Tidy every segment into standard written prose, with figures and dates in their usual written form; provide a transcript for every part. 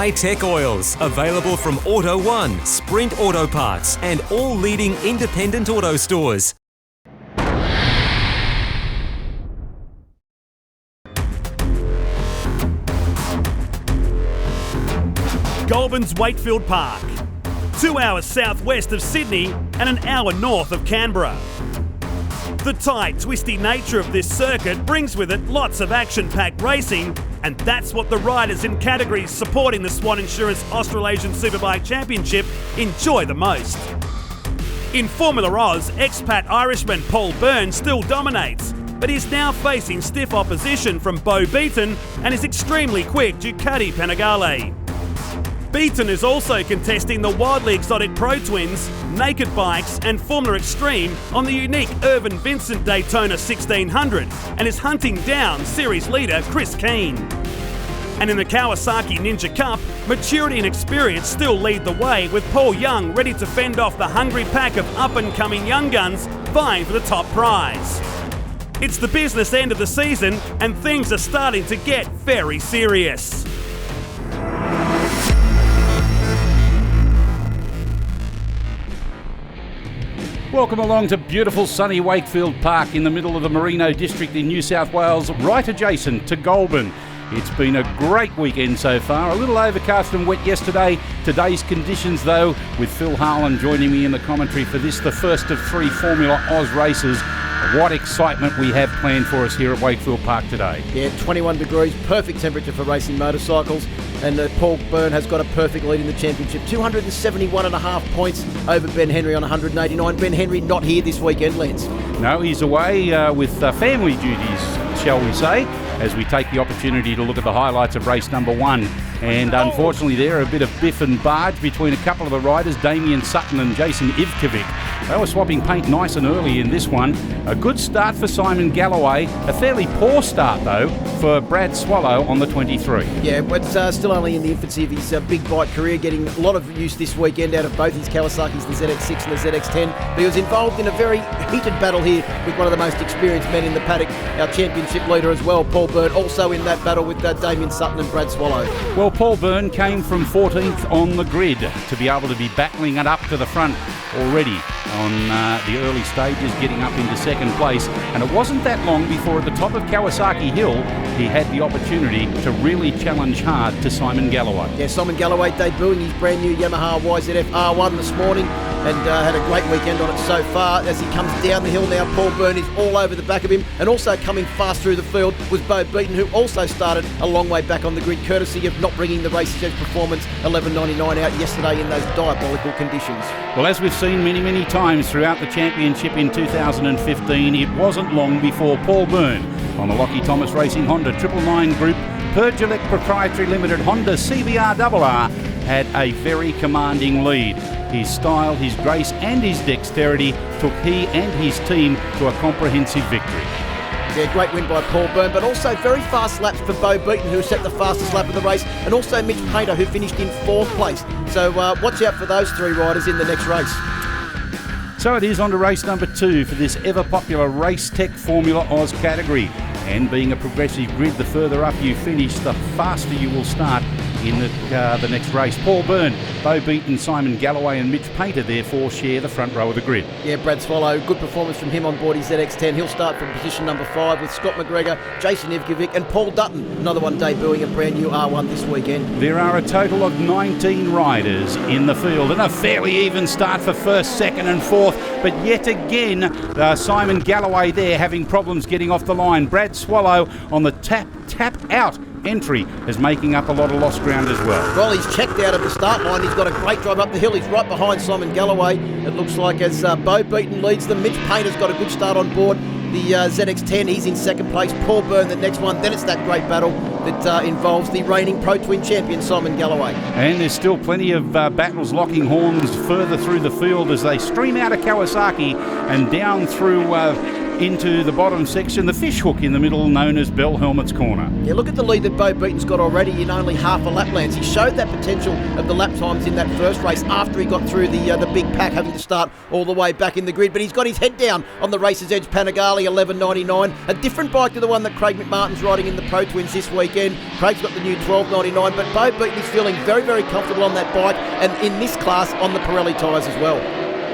high-tech oils. Available from Auto One, Sprint Auto Parts and all leading independent auto stores. Goulburn's Wakefield Park, 2 hours southwest of Sydney and an hour north of Canberra. The tight, twisty nature of this circuit brings with it lots of action-packed racing, and that's what the riders in categories supporting the Swan Insurance Australasian Superbike Championship enjoy the most. In Formula Oz, expat Irishman Paul Byrne still dominates, but he's now facing stiff opposition from Bo Beaton and his extremely quick Ducati Panigale. Beaton is also contesting the wildly exotic Pro Twins, Naked Bikes and Formula Extreme on the unique Irvin Vincent Daytona 1600 and is hunting down series leader Chris Keane. And in the Kawasaki Ninja Cup, maturity and experience still lead the way, with Paul Young ready to fend off the hungry pack of up-and-coming young guns vying for the top prize. It's the business end of the season and things are starting to get very serious. Welcome along to beautiful sunny Wakefield Park in the middle of the Merino district in New South Wales, right adjacent to Goulburn. It's been a great weekend so far, a little overcast and wet yesterday. Today's conditions though, with Phil Harlan joining me in the commentary for this, the first of 3 Formula Oz races. What excitement we have planned for us here at Wakefield Park today. Yeah, 21 degrees, perfect temperature for racing motorcycles, and Paul Byrne has got a perfect lead in the championship. 271.5 points over Ben Henry on 189. Ben Henry not here this weekend, Lance. No, he's away with family duties, shall we say, as we take the opportunity to look at the highlights of race number 1. And unfortunately there, a bit of biff and barge between a couple of the riders, Damien Sutton and Jason Ivkovic. They were swapping paint nice and early in this one. A good start for Simon Galloway. A fairly poor start, though, for Brad Swallow on the 23. Yeah, but still only in the infancy of his big bike career, getting a lot of use this weekend out of both his Kawasaki's, the ZX6 and the ZX10. But he was involved in a very heated battle here with one of the most experienced men in the paddock, our championship leader as well, Paul Byrne, also in that battle with Damien Sutton and Brad Swallow. Well, Paul Byrne came from 14th on the grid to be able to be battling it up to the front already on the early stages, getting up into second place. And it wasn't that long before at the top of Kawasaki Hill, he had the opportunity to really challenge hard to Simon Galloway. Yeah, Simon Galloway debuting his brand new Yamaha YZF R1 this morning and had a great weekend on it so far. As he comes down the hill now, Paul Byrne is all over the back of him, and also coming fast through the field was Bo Beaton, who also started a long way back on the grid, courtesy of not bringing the race's edge performance 11.99 out yesterday in those diabolical conditions. Well, as we've seen many times throughout the championship in 2015, it wasn't long before Paul Byrne on the Lockie Thomas Racing Honda 999 Group Purgelec Proprietary Limited Honda CBR had a very commanding lead. His style, his grace and his dexterity took he and his team to a comprehensive victory. Yeah, great win by Paul Byrne, but also very fast laps for Bo Beaton, who set the fastest lap of the race, and also Mitch Painter, who finished in 4th place. So watch out for those 3 riders in the next race. So it is on to race number 2 for this ever-popular Race Tech Formula Oz category. And being a progressive grid, the further up you finish, the faster you will start in the next race. Paul Byrne, Bo Beaton, Simon Galloway and Mitch Painter therefore share the front row of the grid. Yeah, Brad Swallow, good performance from him on board his ZX10. He'll start from position number 5 with Scott McGregor, Jason Ivkovic and Paul Dutton, another one debuting a brand new R1 this weekend. There are a total of 19 riders in the field and a fairly even start for 1st, 2nd and 4th, but yet again Simon Galloway there having problems getting off the line. Brad Swallow on the tap out entry is making up a lot of lost ground as well. Well, he's checked out of the start line. He's got a great drive up the hill. He's right behind Simon Galloway. It looks like as Bo Beaton leads them. Mitch Painter's got a good start on board the ZX10. He's in 2nd place. Paul Byrne the next one. Then it's that great battle that involves the reigning Pro Twin champion Simon Galloway. And there's still plenty of battles locking horns further through the field as they stream out of Kawasaki and down through into the bottom section, the fish hook in the middle known as Bell Helmet's Corner. Yeah, look at the lead that Bo Beaton's got already in only half a lap, Lance. He showed that potential of the lap times in that first race after he got through the big pack, having to start all the way back in the grid. But he's got his head down on the Racer's Edge Panigale 11.99, a different bike to the one that Craig McMartin's riding in the Pro Twins this weekend. Craig's got the new 12.99, but Bo Beaton is feeling very, very comfortable on that bike and in this class on the Pirelli tyres as well.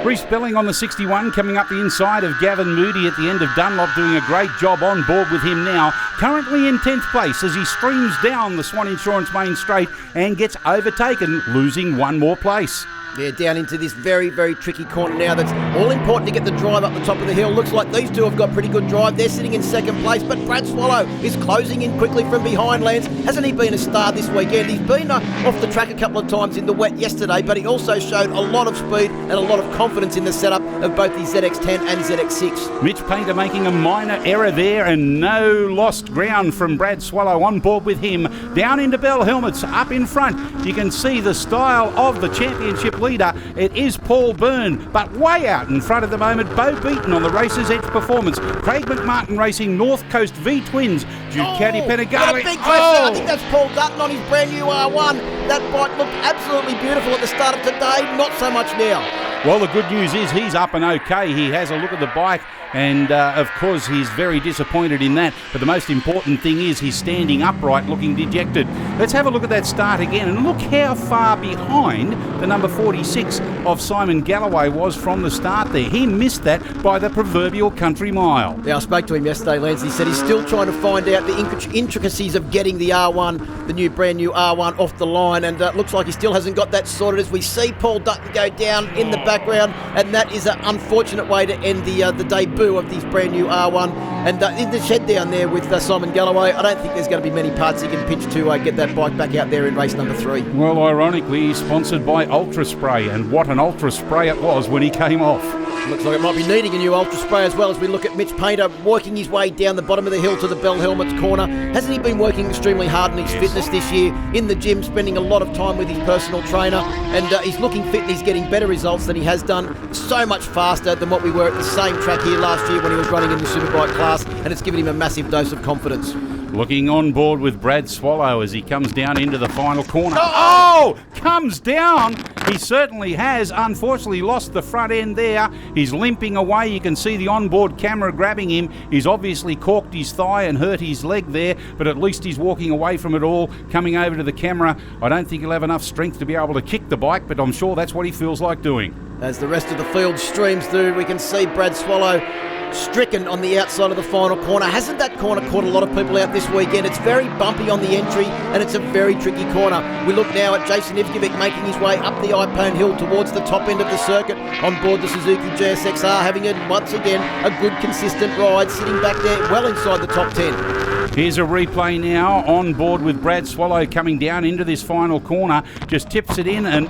Reece Belling on the 61, coming up the inside of Gavin Moody at the end of Dunlop, doing a great job on board with him now. Currently in 10th place as he streams down the Swan Insurance main straight and gets overtaken, losing one more place. Yeah, down into this very, very tricky corner now. That's all important to get the drive up the top of the hill. Looks like these two have got pretty good drive. They're sitting in second place, but Brad Swallow is closing in quickly from behind, Lance. Hasn't he been a star this weekend? He's been off the track a couple of times in the wet yesterday, but he also showed a lot of speed and a lot of confidence in the setup of both the ZX10 and ZX6. Mitch Painter making a minor error there, and no lost ground from Brad Swallow on board with him. Down into Bell Helmets, up in front. You can see the style of the championship leader. It is Paul Byrne, but way out in front at the moment, Bo Beaton on the Racer's Edge Performance. Craig McMartin racing North Coast V-Twins. Ducati Panigale. What a big question. I think that's Paul Dutton on his brand new R1. That bike looked absolutely beautiful at the start of today, not so much now. Well, the good news is he's up and okay. He has a look at the bike, and of course he's very disappointed in that. But the most important thing is he's standing upright looking dejected. Let's have a look at that start again, and look how far behind the number 46 of Simon Galloway was from the start there. He missed that by the proverbial country mile. Yeah, I spoke to him yesterday, Lance. He said he's still trying to find out the intricacies of getting the R1, the new brand new R1 off the line, and looks like he still hasn't got that sorted as we see Paul Dutton go down in the background, and that is an unfortunate way to end the debut of this brand new R1. And in the shed down there with Simon Galloway, I don't think there's going to be many parts he can pitch to get that bike back out there in race number 3. Well, ironically, he's sponsored by Ultra Spray, and what an Ultra Spray it was when he came off. Looks like it might be needing a new Ultra Spray as well as we look at Mitch Painter working his way down the bottom of the hill to the Bell Helmet's Corner. Hasn't he been working extremely hard on his fitness this year in the gym, spending a lot of time with his personal trainer, and he's looking fit and he's getting better results than he has done, so much faster than what we were at the same track here last year when he was running in the Superbike class, and it's given him a massive dose of confidence. Looking on board with Brad Swallow as he comes down into the final corner. Oh! Comes down! He certainly has. Unfortunately lost the front end there. He's limping away. You can see the onboard camera grabbing him. He's obviously corked his thigh and hurt his leg there, but at least he's walking away from it all, coming over to the camera. I don't think he'll have enough strength to be able to kick the bike, but I'm sure that's what he feels like doing. As the rest of the field streams through, we can see Brad Swallow stricken on the outside of the final corner. Hasn't that corner caught a lot of people out this weekend? It's very bumpy on the entry and it's a very tricky corner. We look now at Jason Ivkovic making his way up the Iphone Hill towards the top end of the circuit on board the Suzuki GSXR, having once again a good consistent ride, sitting back there well inside the top 10. Here's a replay now on board with Brad Swallow coming down into this final corner. Just tips it in and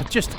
just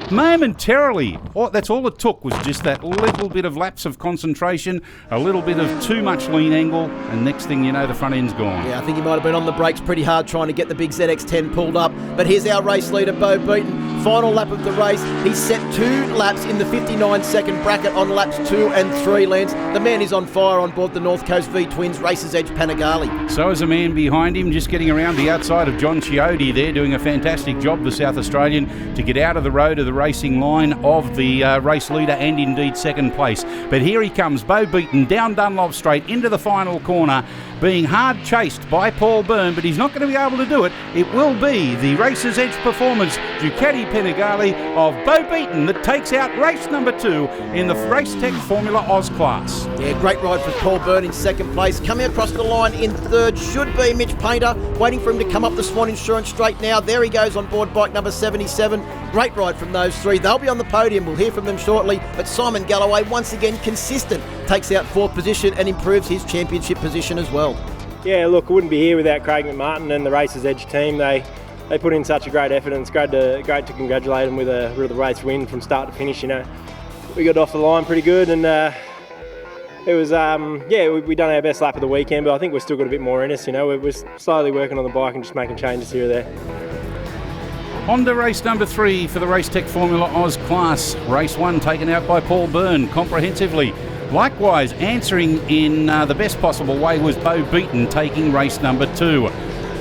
momentarily, that's all it took, was just that little bit of lapse of concentration, a little bit of too much lean angle, and next thing you know, the front end's gone. Yeah, I think he might have been on the brakes pretty hard trying to get the big ZX10 pulled up. But here's our race leader, Bo Beaton. Final lap of the race. He's set 2 laps in the 59-second bracket on laps 2 and 3, Lance. The man is on fire on board the North Coast V-Twins Racer's Edge Panigale. So is a man behind him, just getting around the outside of John Chiotti there, doing a fantastic job, the South Australian, to get out of the road of the racing line of the race leader and indeed second place. But here he comes, Bo Beaton, down Dunlop Straight into the final corner, being hard chased by Paul Byrne, but he's not going to be able to do it. It will be the Racer's Edge Performance Ducati Panigale of Bo Beaton that takes out race number 2 in the Racetech Formula Oz class. Yeah, great ride for Paul Byrne in second place. Coming across the line in third should be Mitch Painter, waiting for him to come up the Swan Insurance straight now. There he goes on board bike number 77. Great ride from those 3. They'll be on the podium. We'll hear from them shortly. But Simon Galloway, once again consistent, takes out 4th position and improves his championship position as well. Yeah, look, I wouldn't be here without Craig McMartin and the Racer's Edge team. They put in such a great effort, and it's great to congratulate them with a race win from start to finish. You know, we got off the line pretty good, and it was we done our best lap of the weekend, but I think we've still got a bit more in us. You know, we're slowly working on the bike and just making changes here or there. On to race number 3 for the Racetech Formula Oz class. Race 1 taken out by Paul Byrne comprehensively. Likewise, answering in the best possible way was Bo Beaton, taking race number 2.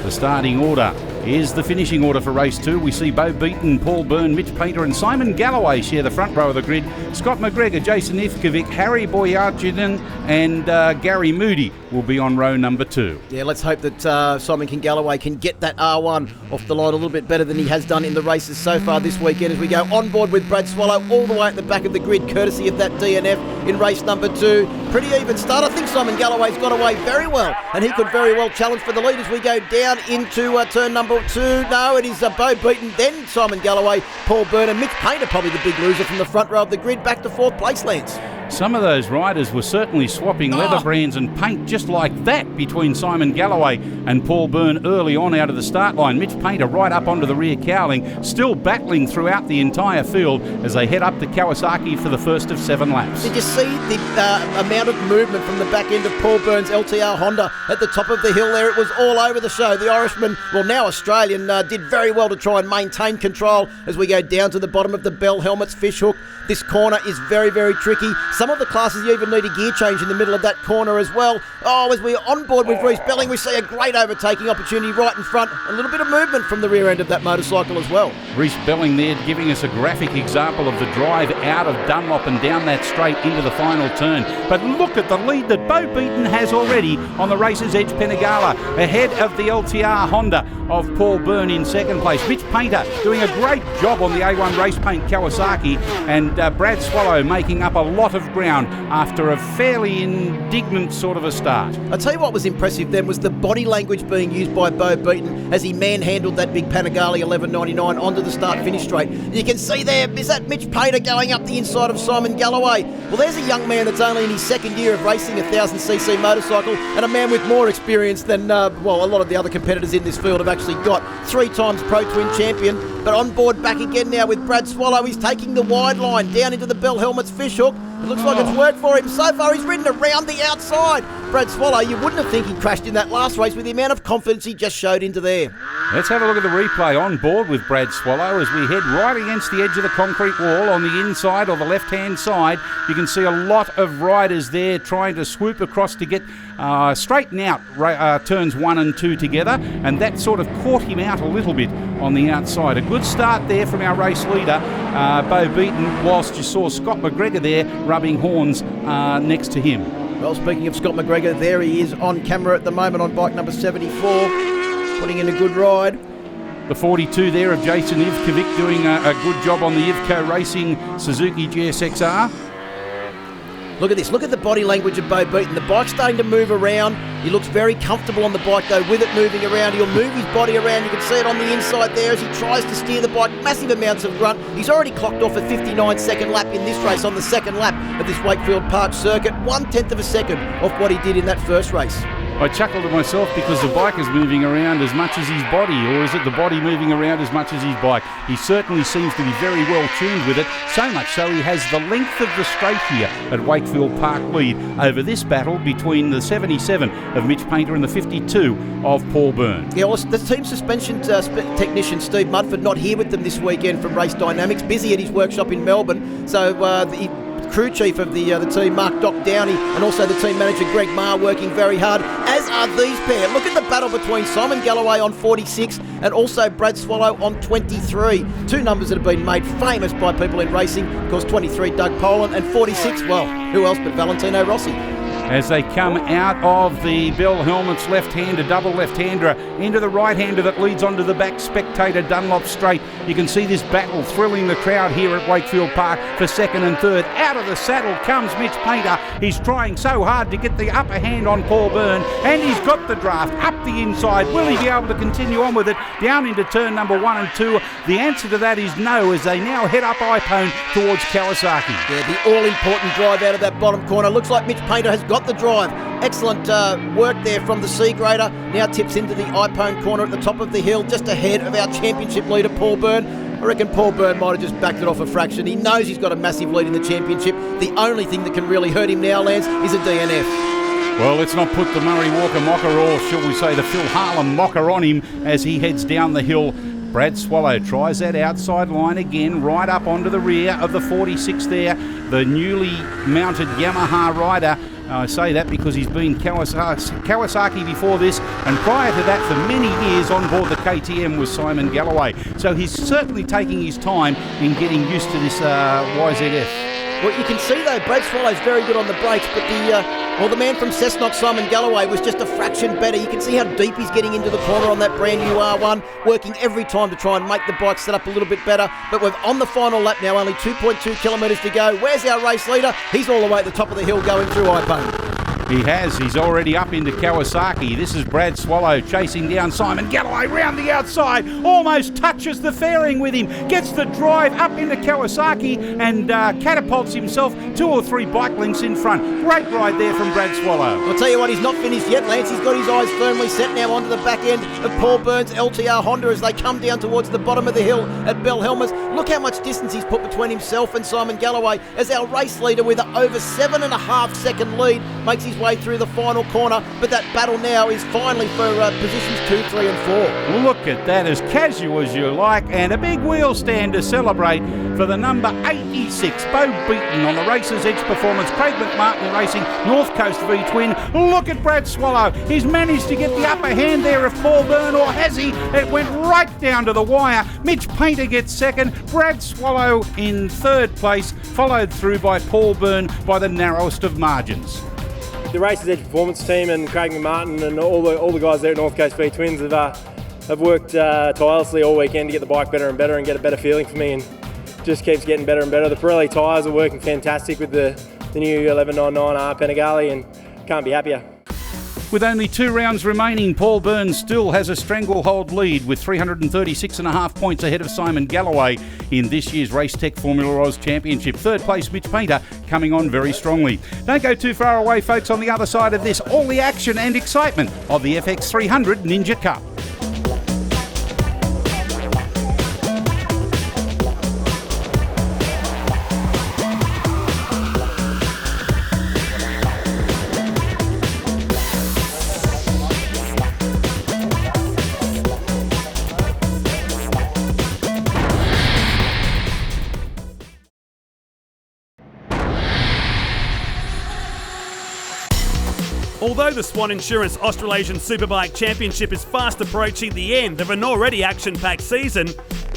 The starting order is the finishing order for race 2. We see Bo Beaton, Paul Byrne, Mitch Painter and Simon Galloway share the front row of the grid. Scott McGregor, Jason Ivkovic, Harry Boyarjinen and Gary Moody will be on row number 2. Yeah, let's hope that Simon Galloway can get that R1 off the line a little bit better than he has done in the races so far this weekend as we go on board with Brad Swallow all the way at the back of the grid, courtesy of that DNF in race number 2. Pretty even start. I think Simon Galloway's got away very well, and he could very well challenge for the lead as we go down into turn number 2. No, it is Bo Beaton, then Simon Galloway, Paul Byrne and Mitch Painter, probably the big loser from the front row of the grid, back to 4th place, Lance. Some of those riders were certainly swapping leather brands and paint just like that between Simon Galloway and Paul Byrne early on out of the start line. Mitch Painter right up onto the rear cowling, still battling throughout the entire field as they head up to Kawasaki for the first of 7 laps. Did you see the amount of movement from the back end of Paul Byrne's LTR Honda at the top of the hill there? It was all over the show. The Irishman, well now Australian, did very well to try and maintain control as we go down to the bottom of the Bell Helmets fishhook. This corner is very, very tricky. Some of the classes you even need a gear change in the middle of that corner as well. Oh, as we're on board with Reece Belling, we see a great overtaking opportunity right in front. A little bit of movement from the rear end of that motorcycle as well. Reece Belling there giving us a graphic example of the drive out of Dunlop and down that straight into the final turn. But look at the lead that Bo Beaton has already on the Racer's Edge Penigala, ahead of the LTR Honda of Paul Byrne in 2nd place. Mitch Painter doing a great job on the A1 Race Paint Kawasaki, and Brad Swallow making up a lot of ground after a fairly indignant sort of a start. I'll tell you what was impressive then was the body language being used by Bo Beaton as he manhandled that big Panigale 1199 onto the start-finish straight. You can see there, is that Mitch Painter going up the inside of Simon Galloway? Well, there's a young man that's only in his 2nd year of racing a 1000cc motorcycle, and a man with more experience than, a lot of the other competitors in this field have actually got. 3 times Pro Twin champion, but on board back again now with Brad Swallow. He's taking the wide line down into the Bell Helmets fishhook. It looks like it's worked for him so far. He's ridden around the outside. Brad Swallow, you wouldn't have think he crashed in that last race with the amount of confidence he just showed into there. Let's have a look at the replay on board with Brad Swallow as we head right against the edge of the concrete wall on the inside or the left-hand side. You can see a lot of riders there trying to swoop across to get straighten out turns 1 and 2 together, and that sort of caught him out a little bit on the outside. A good start there from our race leader, Bo Beaton, whilst you saw Scott McGregor there rubbing horns next to him. Well, speaking of Scott McGregor, there he is on camera at the moment on bike number 74, putting in a good ride. The 42 there of Jason Ivkovic doing a good job on the Ivco Racing Suzuki GSXR. Look at this. Look at the body language of Bo Beaton. The bike's starting to move around. He looks very comfortable on the bike, though, with it moving around. He'll move his body around. You can see it on the inside there as he tries to steer the bike. Massive amounts of grunt. He's already clocked off a 59-second lap in this race on the 2nd lap of this Wakefield Park circuit. 1/10 of a second off what he did in that first race. I chuckled to myself because the bike is moving around as much as his body, or is it the body moving around as much as his bike? He certainly seems to be very well tuned with it, so much so he has the length of the straight here at Wakefield Park lead over this battle between the 77 of Mitch Painter and the 52 of Paul Byrne. Yeah, well, the team suspension technician Steve Mudford not here with them this weekend from Race Dynamics, busy at his workshop in Melbourne, so the crew chief of the team, Mark Doc Downey, and also the team manager, Greg Marr, working very hard, as are these pair. Look at the battle between Simon Galloway on 46 and also Brad Swallow on 23. 2 numbers that have been made famous by people in racing. Of course, 23, Doug Poland, and 46, well, who else but Valentino Rossi. As they come out of the Bell Helmets left-hander, double left-hander, into the right-hander that leads onto the back spectator Dunlop straight. You can see this battle thrilling the crowd here at Wakefield Park for 2nd and 3rd. Out of the saddle comes Mitch Painter. He's trying so hard to get the upper hand on Paul Byrne, and he's got the draft up the inside. Will he be able to continue on with it down into turn number 1 and 2? The answer to that is no, as they now head up Iphone towards Kawasaki. Yeah, the all-important drive out of that bottom corner. Looks like Mitch Painter has got the drive. Excellent work there from the C grader. Now tips into the Iphone corner at the top of the hill, just ahead of our championship leader, Paul Byrne. I reckon Paul Byrne might have just backed it off a fraction. He knows he's got a massive lead in the championship. The only thing that can really hurt him now, Lance, is a DNF. Well, let's not put the Murray Walker mocker, or shall we say the Phil Harlem mocker, on him as he heads down the hill Brad Swallow tries that outside line again, right up onto the rear of the 46 there. The newly mounted Yamaha rider. I say that because he's been Kawasaki before this, and prior to that for many years on board the KTM was Simon Galloway. So he's certainly taking his time in getting used to this YZF. Well, you can see though, Brad Swallow's very good on the brakes, but the man from Cessnock, Simon Galloway, was just a fraction better. You can see how deep he's getting into the corner on that brand new R1, working every time to try and make the bike set up a little bit better. But we're on the final lap now, only 2.2 kilometres to go. Where's our race leader? He's all the way at the top of the hill going through Ipoh. He has. He's already up into Kawasaki. This is Brad Swallow chasing down Simon Galloway round the outside. Almost touches the fairing with him. Gets the drive up into Kawasaki and catapults himself 2 or 3 bike lengths in front. Great ride there from Brad Swallow. I'll tell you what, he's not finished yet, Lance. He's got his eyes firmly set now onto the back end of Paul Byrne's LTR Honda as they come down towards the bottom of the hill at Belhelmas. Look how much distance he's put between himself and Simon Galloway as our race leader with an over 7.5 second lead makes his way through the final corner, but that battle now is finally for positions 2, 3 and 4. Look at that, as casual as you like, and a big wheel stand to celebrate for the number 86, Bo Beaton on the Racer's Edge Performance, Craig McMartin Racing, North Coast V-Twin. Look at Brad Swallow. He's managed to get the upper hand there of Paul Byrne, or has he? It went right down to the wire. Mitch Painter gets second, Brad Swallow in third place, followed through by Paul Byrne by the narrowest of margins. The Racer's Edge Performance team and Craig McMartin and all the guys there at North Coast V-Twins have worked tirelessly all weekend to get the bike better and better and get a better feeling for me, and just keeps getting better and better. The Pirelli tyres are working fantastic with the new 1199R Panigale, and can't be happier. With only 2 rounds remaining, Paul Byrne still has a stranglehold lead with 336.5 points ahead of Simon Galloway in this year's Racetech Formula Oz Championship. Third place, Mitch Painter, coming on very strongly. Don't go too far away, folks. On the other side of this, all the action and excitement of the FX300 Ninja Cup. Although the Swan Insurance Australasian Superbike Championship is fast approaching the end of an already action-packed season,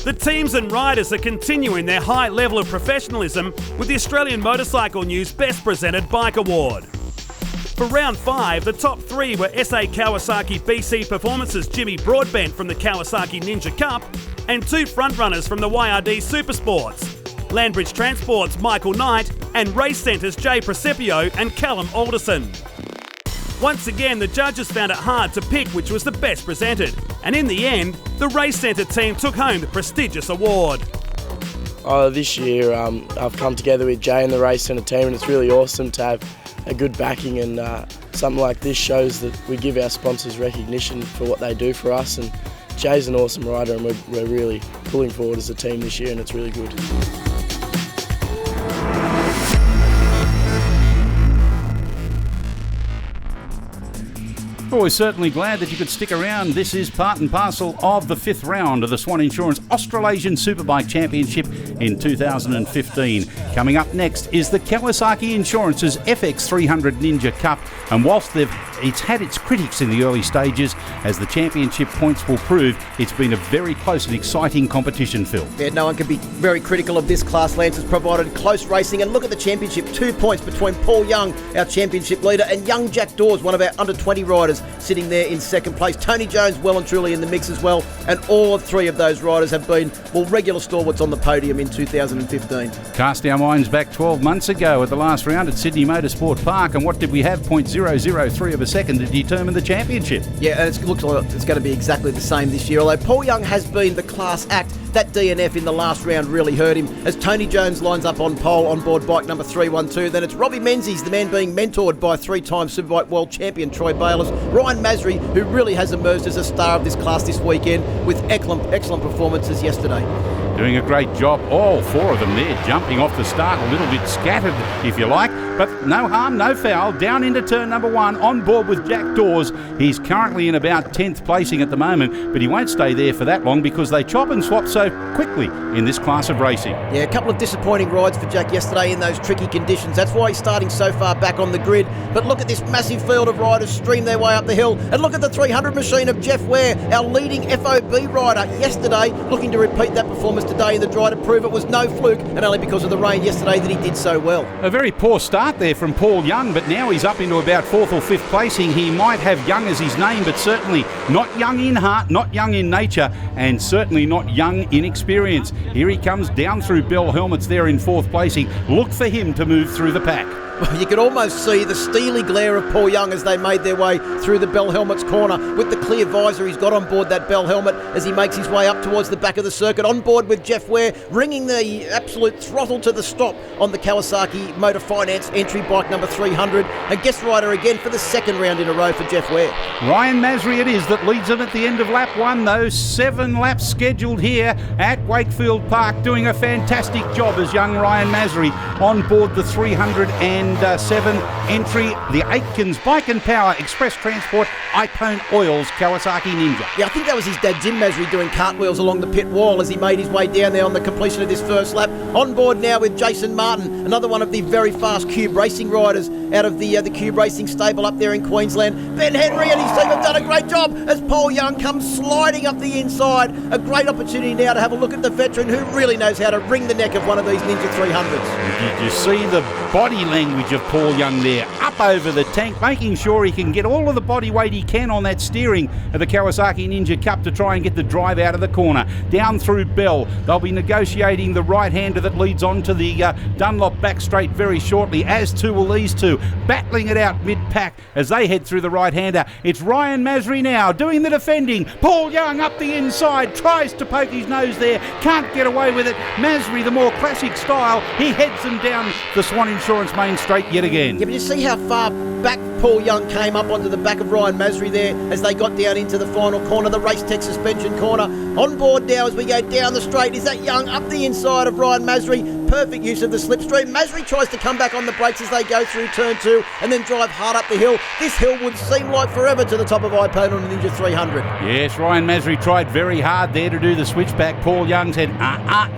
the teams and riders are continuing their high level of professionalism with the Australian Motorcycle News Best Presented Bike Award. For round 5, the top 3 were SA Kawasaki BC Performance's Jimmy Broadbent from the Kawasaki Ninja Cup and 2 frontrunners from the YRD Supersports, Landbridge Transport's Michael Knight and Race Centre's Jay Precipio and Callum Alderson. Once again, the judges found it hard to pick which was the best presented, and in the end, the Race Centre team took home the prestigious award. This year I've come together with Jay and the Race Centre team, and it's really awesome to have a good backing, and something like this shows that we give our sponsors recognition for what they do for us, and Jay's an awesome rider, and we're really pulling forward as a team this year, and it's really good. Well, we're certainly glad that you could stick around. This is part and parcel of the 5th round of the Swan Insurance Australasian Superbike Championship in 2015. Coming up next is the Kawasaki Insurance's FX300 Ninja Cup, and whilst it's had its critics in the early stages, as the championship points will prove, it's been a very close and exciting competition, Phil. Yeah, no one can be very critical of this class. Lance has provided close racing, and look at the championship, 2 points between Paul Young, our championship leader, and young Jack Dawes, one of our under-20 riders, sitting there in second place. Tony Jones well and truly in the mix as well, and all 3 of those riders have been, well, regular stalwarts on the podium in 2015. Cast our minds back 12 months ago at the last round at Sydney Motorsport Park, and what did we have? 0.003 of a second to determine the championship. Yeah, and it looks like it's going to be exactly the same this year, although Paul Young has been the class act. That DNF in the last round really hurt him, as Tony Jones lines up on pole on board bike number 312. Then it's Robbie Menzies, the man being mentored by 3-time Superbike World Champion Troy Bayliss. Ryan Masri, who really has emerged as a star of this class this weekend with excellent performances yesterday. Doing a great job, all 4 of them there, jumping off the start, a little bit scattered, if you like. But no harm, no foul, down into turn number 1, on board with Jack Dawes. He's currently in about 10th placing at the moment, but he won't stay there for that long because they chop and swap so quickly in this class of racing. Yeah, a couple of disappointing rides for Jack yesterday in those tricky conditions. That's why he's starting so far back on the grid. But look at this massive field of riders stream their way up the hill. And look at the 300 machine of Jeff Ware, our leading FOB rider yesterday, looking to repeat that performance today in the dry to prove it was no fluke, and only because of the rain yesterday that he did so well. A very poor start there from Paul Young, but now he's up into about 4th or 5th placing. He might have Young as his name, but certainly not young in heart, not young in nature, and certainly not young in experience. Here he comes down through Bell Helmets there in 4th placing. Look for him to move through the pack. You could almost see the steely glare of Paul Young as they made their way through the Bell Helmets corner with the clear visor he's got on board that Bell Helmet as he makes his way up towards the back of the circuit, on board with Jeff Ware, ringing the absolute throttle to the stop on the Kawasaki Motor Finance entry bike number 300, and guest rider again for the second round in a row for Jeff Ware. Ryan Masri it is that leads him at the end of lap 1, though. 7 laps scheduled here at Wakefield Park, doing a fantastic job as young Ryan Masri on board the 307 entry, the Aitkins Bike and Power Express Transport Ipone Oils Kawasaki Ninja. Yeah, I think that was his dad Jim Masri doing cartwheels along the pit wall as he made his way down there on the completion of this first lap. On board now with Jason Martin, another one of the very fast Cube Racing riders out of the Cube Racing stable up there in Queensland. Ben Henry and his team have done a great job as Paul Young comes sliding up the inside. A great opportunity now to have a look at the veteran who really knows how to wring the neck of one of these Ninja 300s. Did you see the body language of Paul Young there? Up over the tank, making sure he can get all of the body weight he can on that steering of the Kawasaki Ninja Cup to try and get the drive out of the corner. Down through Bell, they'll be negotiating the right-hander that leads on to the Dunlop back straight very shortly, as too will these two, battling it out mid-pack as they head through the right-hander. It's Ryan Masri now doing the defending. Paul Young up the inside, tries to poke his nose there, can't get away with it. Masri, the more classic style, he heads them down the Swan Insurance main straight yet again. Yeah, but you see how far back Paul Young came up onto the back of Ryan Masri there as they got down into the final corner, the Race Tech suspension corner. On board now as we go down the straight is that Young up the inside of Ryan Masri. Perfect use of the slipstream. Masri tries to come back on the brakes as they go through turn 2 and then drive hard up the hill. This hill would seem like forever to the top of Ipone on the Ninja 300. Yes, Ryan Masri tried very hard there to do the switchback. Paul Young said,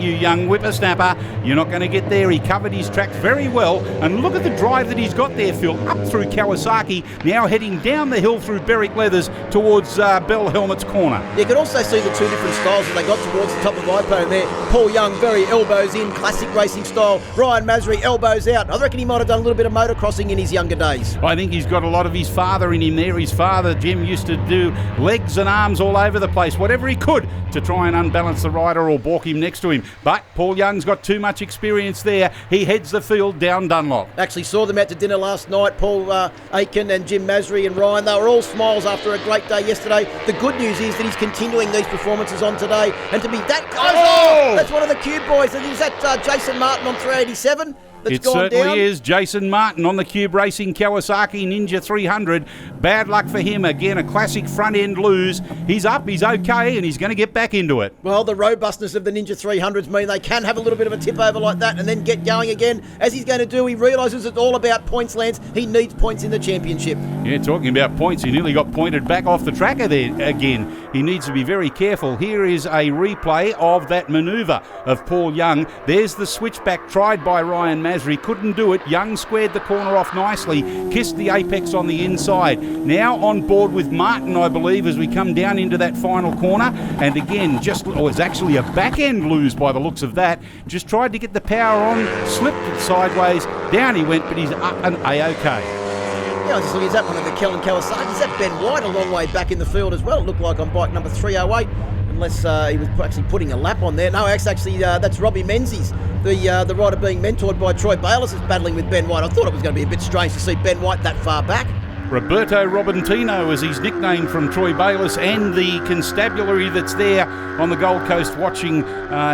you young whippersnapper, you're not going to get there. He covered his tracks very well, and look at the drive that he's got there, Phil, up through Kawasaki, now heading down the hill through Berwick Leathers towards Bell Helmets corner. You can also see the two different styles that they got towards the top of Ipone there. Paul Young very elbows in, classic racing style. Ryan Masri elbows out. I reckon he might have done a little bit of motocrossing in his younger days. I think he's got a lot of his father in him there. His father, Jim, used to do legs and arms all over the place, whatever he could to try and unbalance the rider or balk him next to him. But Paul Young's got too much experience there. He heads the field down Dunlop. Actually saw them out to dinner last night, Paul Aiken and Jim Masri and Ryan. They were all smiles after a great day yesterday. The good news is that he's continuing these performances on today, and to be that close, that's one of the Cube boys. And is that Jason Martin on 387? It certainly is Jason Martin on the Cube Racing Kawasaki Ninja 300. Bad luck for him. Again, a classic front-end lose. He's up, he's okay, and he's going to get back into it. Well, the robustness of the Ninja 300s mean they can have a little bit of a tip over like that and then get going again. As he's going to do, he realises it's all about points, Lance. He needs points in the championship. Yeah, talking about points, he nearly got pointed back off the tracker there again. He needs to be very careful. Here is a replay of that manoeuvre of Paul Young. There's the switchback tried by Ryan Masri, couldn't do it. Young squared the corner off nicely, kissed the apex on the inside. Now on board with Martin, I believe, as we come down into that final corner. And again, it's actually a back-end lose by the looks of that. Just tried to get the power on, slipped it sideways, down he went, but he's up and A-OK. Yeah, I was just looking, is that one of the Kellen Kawasaki? Is that Ben White a long way back in the field as well? It looked like on bike number 308. Unless he was actually putting a lap on there. No, actually, that's Robbie Menzies, the rider being mentored by Troy Bayliss, is battling with Ben White. I thought it was going to be a bit strange to see Ben White that far back. Roberto Robintino, as he's nicknamed from Troy Bayliss, and the constabulary that's there on the Gold Coast watching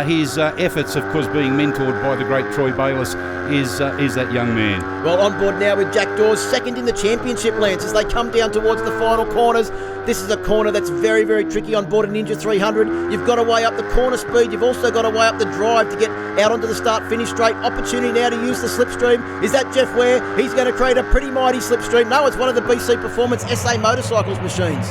his efforts, of course, being mentored by the great Troy Bayliss, is that young man. Well, on board now with Jack Dawes, second in the championship, Lance, as they come down towards the final corners. This is a corner that's very, very tricky on board a Ninja 300. You've got to weigh up the corner speed. You've also got to weigh up the drive to get out onto the start-finish straight. Opportunity now to use the slipstream. Is that Jeff Ware? He's going to create a pretty mighty slipstream. No, it's one of the BC Performance SA Motorcycles machines.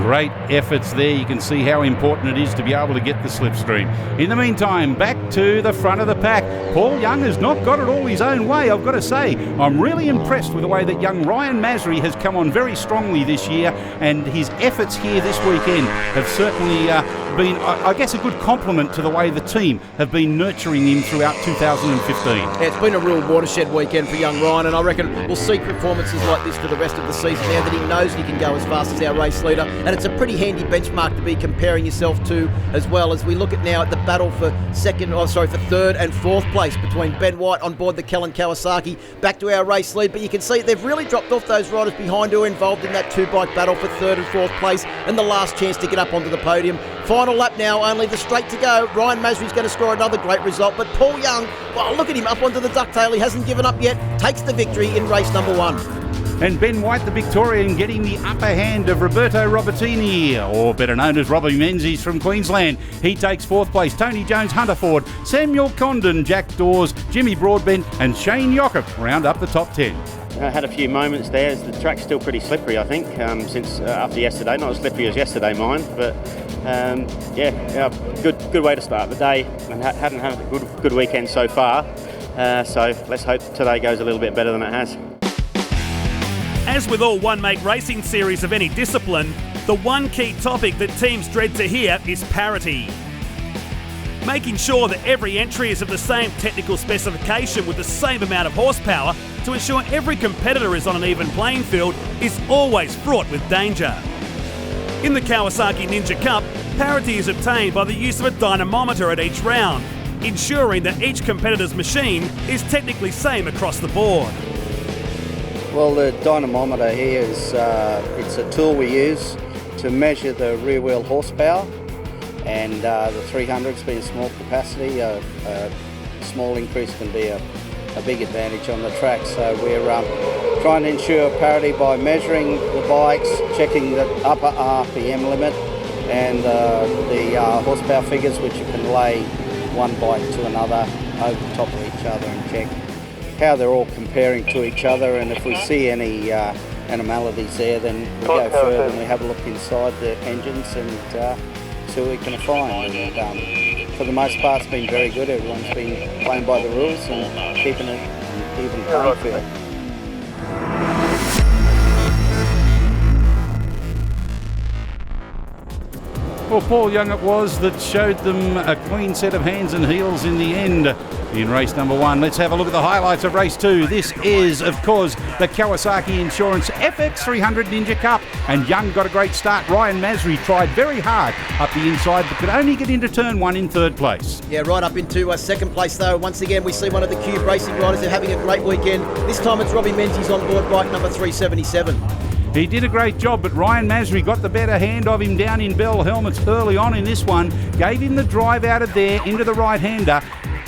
Great efforts there. You can see how important it is to be able to get the slipstream. In the meantime, back to the front of the pack. Paul Young has not got it all his own way, I've got to say. I'm really impressed with the way that young Ryan Masri has come on very strongly this year, and his efforts here this weekend have certainly been, I guess, a good compliment to the way the team have been nurturing him throughout 2015. Yeah, it's been a real watershed weekend for young Ryan, and I reckon we'll see performances like this for the rest of the season now that he knows he can go as fast as our race leader. And it's a pretty handy benchmark to be comparing yourself to, as well as we look at now at the battle for third and fourth place between Ben White on board the Kellen Kawasaki, back to our race lead. But you can see they've really dropped off those riders behind who are involved in that two-bike battle for third and fourth place and the last chance to get up onto the podium. Final lap now, only the straight to go. Ryan Masri's going to score another great result, but Paul Young, well, look at him up onto the ducktail. He hasn't given up yet, takes the victory in race number 1. And Ben White, the Victorian, getting the upper hand of Roberto Robertini, or better known as Robbie Menzies from Queensland. He takes fourth place. Tony Jones, Hunter Ford, Samuel Condon, Jack Dawes, Jimmy Broadbent and Shane Yockett round up the top 10. I had a few moments there. The track's still pretty slippery, I think, since after yesterday. Not as slippery as yesterday, mind, but good way to start the day, and hadn't had a good weekend so far. So let's hope today goes a little bit better than it has. As with all one-make racing series of any discipline, the one key topic that teams dread to hear is parity. Making sure that every entry is of the same technical specification with the same amount of horsepower to ensure every competitor is on an even playing field is always fraught with danger. In the Kawasaki Ninja Cup, parity is obtained by the use of a dynamometer at each round, ensuring that each competitor's machine is technically same across the board. Well, the dynamometer here is it's a tool we use to measure the rear wheel horsepower, and the 300's being small capacity, a small increase can be a big advantage on the track. So we're trying to ensure parity by measuring the bikes, checking the upper RPM limit and the horsepower figures, which you can lay one bike to another over the top of each other and check how they're all comparing to each other, and if we see any anomalies there, then we go further and we have a look inside the engines and see what we can find. And for the most part, it's been very good. Everyone's been playing by the rules and keeping it an even playing field. Well, Paul Young it was that showed them a clean set of hands and heels in the end in race number 1. Let's have a look at the highlights of race 2. This is, of course, the Kawasaki Insurance FX 300 Ninja Cup, and Young got a great start. Ryan Masri tried very hard up the inside but could only get into turn 1 in third place. Yeah, right up into second place though. Once again, we see one of the Cube Racing riders. They're having a great weekend. This time it's Robbie Menzies on board bike number 377. He did a great job, but Ryan Masri got the better hand of him down in Bell Helmets early on in this one, gave him the drive out of there into the right-hander,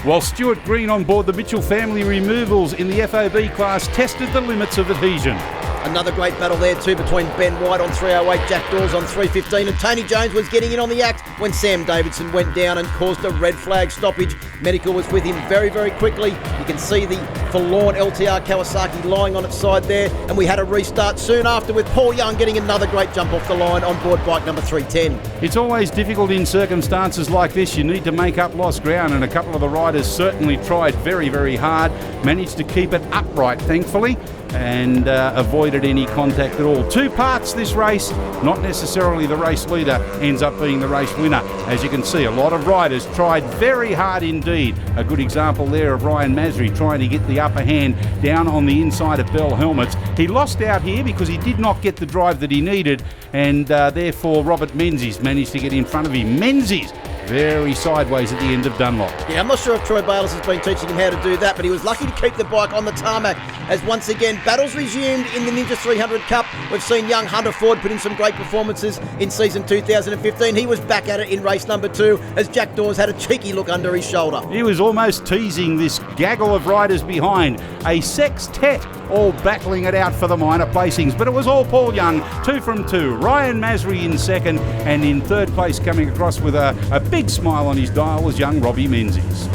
while Stuart Green on board the Mitchell family removals in the FOB class tested the limits of adhesion. Another great battle there too between Ben White on 308, Jack Dawes on 315, and Tony Jones was getting in on the act when Sam Davidson went down and caused a red flag stoppage. Medical was with him very, very quickly. You can see the forlorn LTR Kawasaki lying on its side there, and we had a restart soon after with Paul Young getting another great jump off the line on board bike number 310. It's always difficult in circumstances like this. You need to make up lost ground, and a couple of the riders certainly tried very, very hard, managed to keep it upright, thankfully, and avoided any contact at all. Two parts this race, not necessarily the race leader ends up being the race winner. As you can see, a lot of riders tried very hard indeed. A good example there of Ryan Masri trying to get the upper hand down on the inside of Bell Helmets. He lost out here because he did not get the drive that he needed, and therefore Robert Menzies managed to get in front of him. Menzies, very sideways at the end of Dunlop. Yeah, I'm not sure if Troy Bayless has been teaching him how to do that, but he was lucky to keep the bike on the tarmac as once again battles resumed in the Ninja 300 Cup. We've seen young Hunter Ford put in some great performances in season 2015. He was back at it in race number 2 as Jack Dawes had a cheeky look under his shoulder. He was almost teasing this gaggle of riders behind. A sextet all battling it out for the minor placings, but it was all Paul Young, 2 from 2. Ryan Masri in second, and in third place coming across with a big smile on his dial was young Robbie Menzies.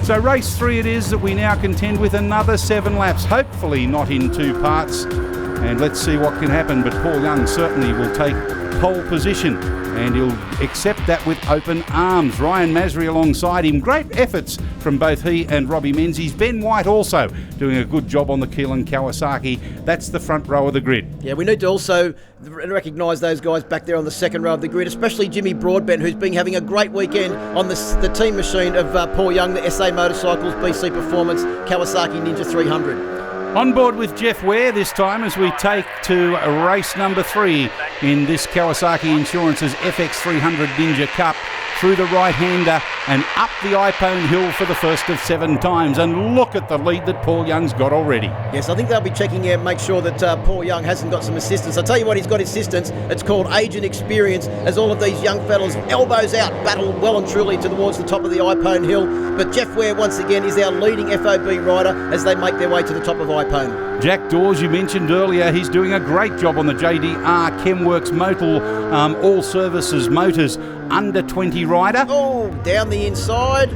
So race 3 it is that we now contend with another 7 laps, hopefully not in 2 parts, and let's see what can happen. But Paul Young certainly will take pole position, and he'll accept that with open arms. Ryan Masri alongside him. Great efforts from both he and Robbie Menzies. Ben White also doing a good job on the Keelan Kawasaki. That's the front row of the grid. Yeah, we need to also recognise those guys back there on the second row of the grid, especially Jimmy Broadbent, who's been having a great weekend on the team machine of Paul Young, the SA Motorcycles BC Performance Kawasaki Ninja 300. On board with Jeff Ware this time as we take to race number 3 in this Kawasaki Insurance's FX300 Ninja Cup, through the right-hander and up the iPone hill for the first of 7 times. And look at the lead that Paul Young's got already. Yes, I think they'll be checking out, make sure that Paul Young hasn't got some assistance. I'll tell you what, he's got assistance. It's called age and experience, as all of these young fellas, elbows out, battle well and truly towards the top of the iPone hill. But Jeff Ware, once again, is our leading FOB rider as they make their way to the top of iPone. Jack Dawes, you mentioned earlier, he's doing a great job on the JDR Chemworks Motul All Services Motors under 20 rider. Oh, down the inside.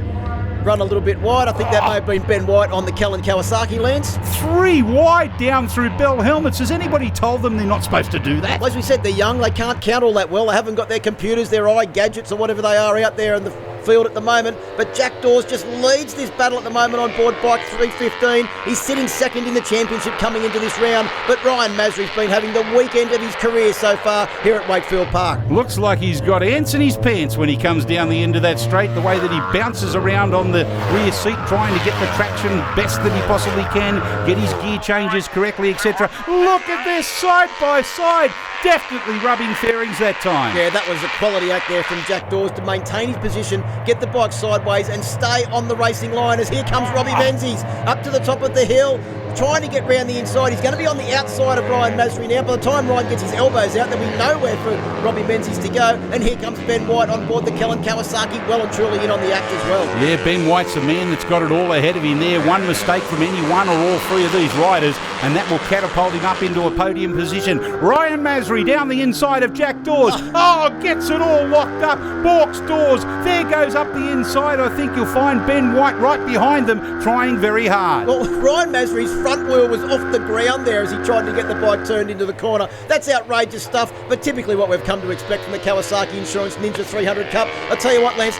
Run a little bit wide. I think that may have been Ben White on the Kellen Kawasaki, Lance. 3 wide down through Bell Helmets. Has anybody told them they're not supposed to do that? Well, as we said, they're young. They can't count all that well. They haven't got their computers, their eye gadgets or whatever they are out there in the field at the moment. But Jack Dawes just leads this battle at the moment on board bike 315. He's sitting second in the championship coming into this round. But Ryan Masri's been having the weekend of his career so far here at Wakefield Park. Looks like he's got ants in his pants when he comes down the end of that straight. The way that he bounces around on the rear seat trying to get the traction best that he possibly can, get his gear changes correctly, etc. Look at this side by side. Definitely rubbing fairings that time. Yeah, that was a quality act there from Jack Dawes to maintain his position, get the bike sideways and stay on the racing line as here comes Robbie Menzies up to the top of the hill, trying to get round the inside. He's going to be on the outside of Ryan Masri now. By the time Ryan gets his elbows out, there'll be nowhere for Robbie Menzies to go. And here comes Ben White on board the Kellen Kawasaki, well and truly in on the act as well. Yeah, Ben White's a man that's got it all ahead of him there. One mistake from any one or all 3 of these riders, and that will catapult him up into a podium position. Ryan Masri down the inside of Jack Dawes. Oh, gets it all locked up. Balks Dawes. There goes up the inside. I think you'll find Ben White right behind them, trying very hard. Well, Ryan Masri's front wheel was off the ground there as he tried to get the bike turned into the corner. That's outrageous stuff, but typically what we've come to expect from the Kawasaki Insurance Ninja 300 Cup. I'll tell you what, Lance,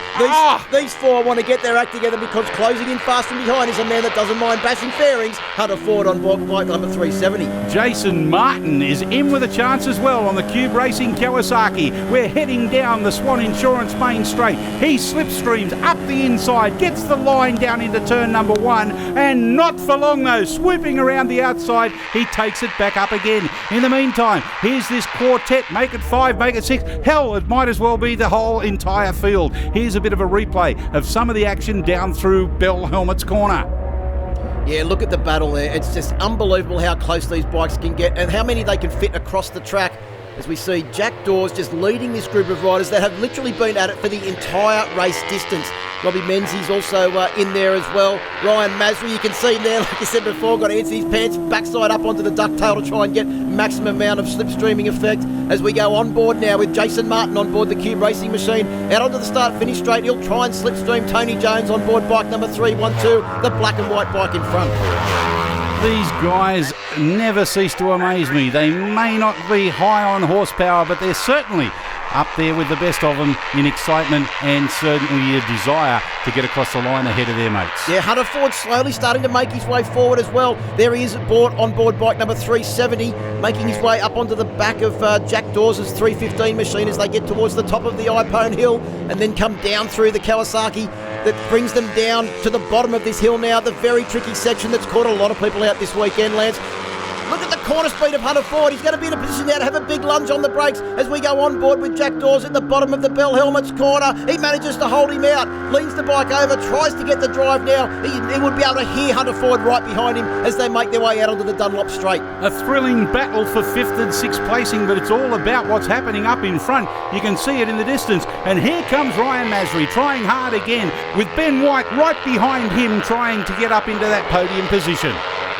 these 4 want to get their act together because closing in fast from behind is a man that doesn't mind bashing fairings. Hunter Ford on board bike number 370. Jason Martin is in with a chance as well on the Cube Racing Kawasaki. We're heading down the Swan Insurance main straight. He slipstreams up the inside, gets the line down into turn number 1, and not for long though, swooping around the outside, he takes it back up again. In the meantime, here's this quartet. Make it 5, make it 6. Hell, it might as well be the whole entire field. Here's a bit of a replay of some of the action down through Bell Helmets corner. Yeah, look at the battle there. It's just unbelievable how close these bikes can get and how many they can fit across the track. As we see Jack Dawes just leading this group of riders that have literally been at it for the entire race distance. Robbie Menzies also in there as well. Ryan Masri, you can see him there, like I said before, got to answer his pants, backside up onto the ducktail to try and get maximum amount of slipstreaming effect. As we go on board now with Jason Martin on board the Cube Racing machine. Out onto the start-finish straight, he'll try and slipstream Tony Jones on board bike number 312, the black and white bike in front. These guys never cease to amaze me. They may not be high on horsepower, but they're certainly up there with the best of them in excitement and certainly a desire to get across the line ahead of their mates. Yeah, Hunter Ford slowly starting to make his way forward as well. There he is on board bike number 370, making his way up onto the back of Jack Dawes' 315 machine as they get towards the top of the iPone hill and then come down through the Kawasaki. That brings them down to the bottom of this hill now, the very tricky section that's caught a lot of people out this weekend, Lance. Look at the corner speed of Hunter Ford. He's going to be in a position now to have a big lunge on the brakes as we go on board with Jack Dawes at the bottom of the Bell Helmets corner. He manages to hold him out, leans the bike over, tries to get the drive now. He would be able to hear Hunter Ford right behind him as they make their way out onto the Dunlop Straight. A thrilling battle for 5th and 6th placing, but it's all about what's happening up in front. You can see it in the distance. And here comes Ryan Masri trying hard again with Ben White right behind him trying to get up into that podium position.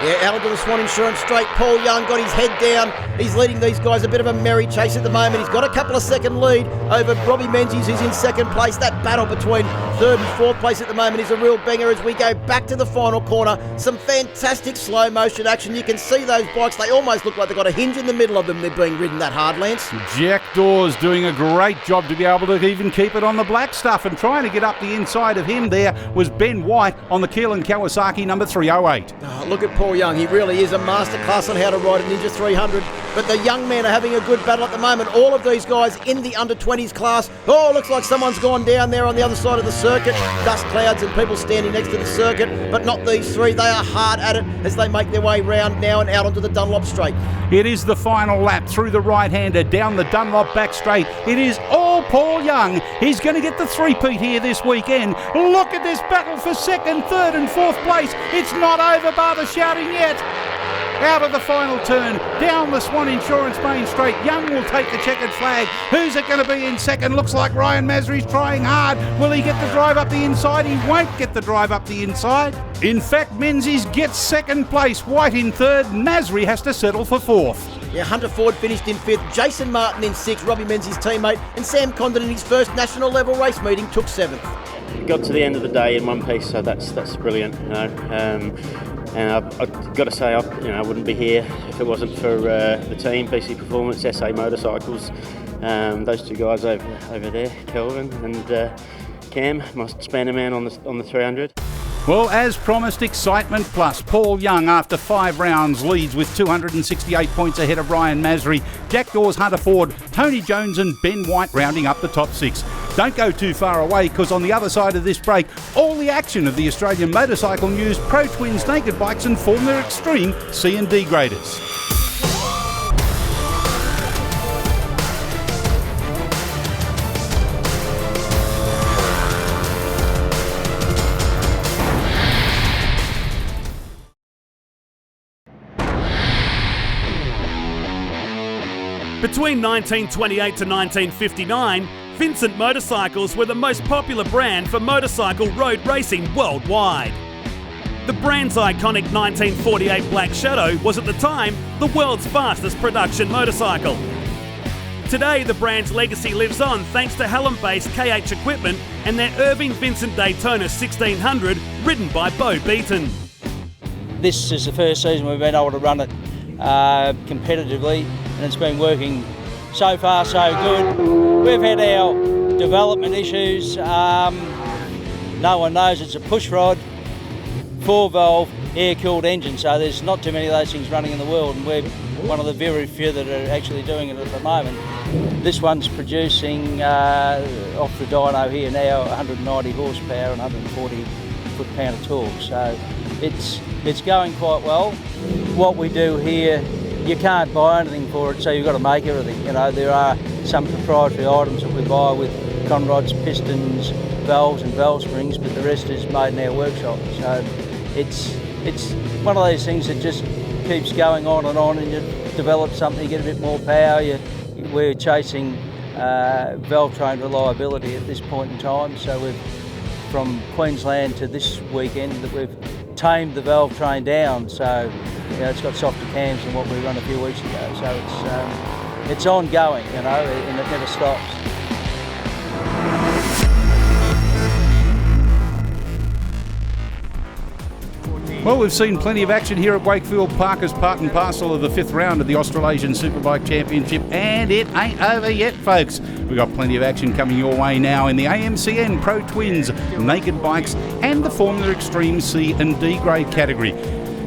Yeah, out onto the Swan Insurance Straight. Paul Young got his head down. He's leading these guys a bit of a merry chase at the moment. He's got a couple of second lead over Robbie Menzies, who's in second place. That battle between third and fourth place at the moment is a real banger as we go back to the final corner. Some fantastic slow motion action. You can see those bikes. They almost look like they've got a hinge in the middle of them. They're being ridden that hard, Lance. Jack Dawes doing a great job to be able to even keep it on the black stuff, and trying to get up the inside of him there was Ben White on the Keelan Kawasaki number 308. Oh, look at Paul Young. He really is a masterclass on how to ride a Ninja 300. But the young men are having a good battle at the moment. All of these guys in the under-20s class. Oh, looks like someone's gone down there on the other side of the circuit. Dust clouds and people standing next to the circuit. But not these three. They are hard at it as they make their way round now and out onto the Dunlop Straight. It is the final lap through the right-hander down the Dunlop back straight. It is all Paul Young. He's going to get the three-peat here this weekend. Look at this battle for second, third and fourth place. It's not over bar the shouting yet. Out of the final turn, down the Swan Insurance Main Straight. Young will take the checkered flag. Who's it going to be in second? Looks like Ryan Masri's trying hard. Will he get the drive up the inside? He won't get the drive up the inside. In fact, Menzies gets second place. White in third. Masri has to settle for fourth. Yeah, Hunter Ford finished in fifth. Jason Martin in sixth. Robbie Menzies' teammate. And Sam Condon in his first national level race meeting took seventh. We got to the end of the day in one piece, so that's brilliant. You know. And I've got to say, I wouldn't be here if it wasn't for the team, BC Performance, SA Motorcycles, those two guys over there, Kelvin and Cam, my Spanner man on the 300. Well, as promised, excitement plus. Paul Young, after 5 rounds, leads with 268 points ahead of Ryan Masri. Jack Dawes, Hunter Ford, Tony Jones and Ben White rounding up the top 6. Don't go too far away, because on the other side of this break, all the action of the Australian motorcycle news, Pro Twins, Naked Bikes and Formula Extreme C&D graders. Between 1928 to 1959, Vincent motorcycles were the most popular brand for motorcycle road racing worldwide. The brand's iconic 1948 Black Shadow was at the time the world's fastest production motorcycle. Today, the brand's legacy lives on thanks to Hallam-based KH Equipment and their Irving Vincent Daytona 1600, ridden by Bo Beaton. This is the first season we've been able to run it competitively, and it's been working so far so good. We've had our development issues. No one knows it's a push rod, 4-valve, air-cooled engine, so there's not too many of those things running in the world, and we're one of the very few that are actually doing it at the moment. This one's producing off the dyno here now 190 horsepower and 140 foot-pound of torque, so it's going quite well. What we do here, you can't buy anything for it, so you've got to make everything. You know, there are some proprietary items that we buy with conrods, pistons, valves and valve springs, but the rest is made in our workshop. So it's one of those things that just keeps going on, and you develop something, you get a bit more power. We're chasing valve train reliability at this point in time, so we've, from Queensland to this weekend, that we've tamed the valve train down, so it's got softer cams than what we run a few weeks ago. So it's ongoing, and it never stops. Well, we've seen plenty of action here at Wakefield Park as part and parcel of the 5th round of the Australasian Superbike Championship, and it ain't over yet, folks. We've got plenty of action coming your way now in the AMCN Pro Twins, Naked Bikes and the Formula Extreme C and D grade category.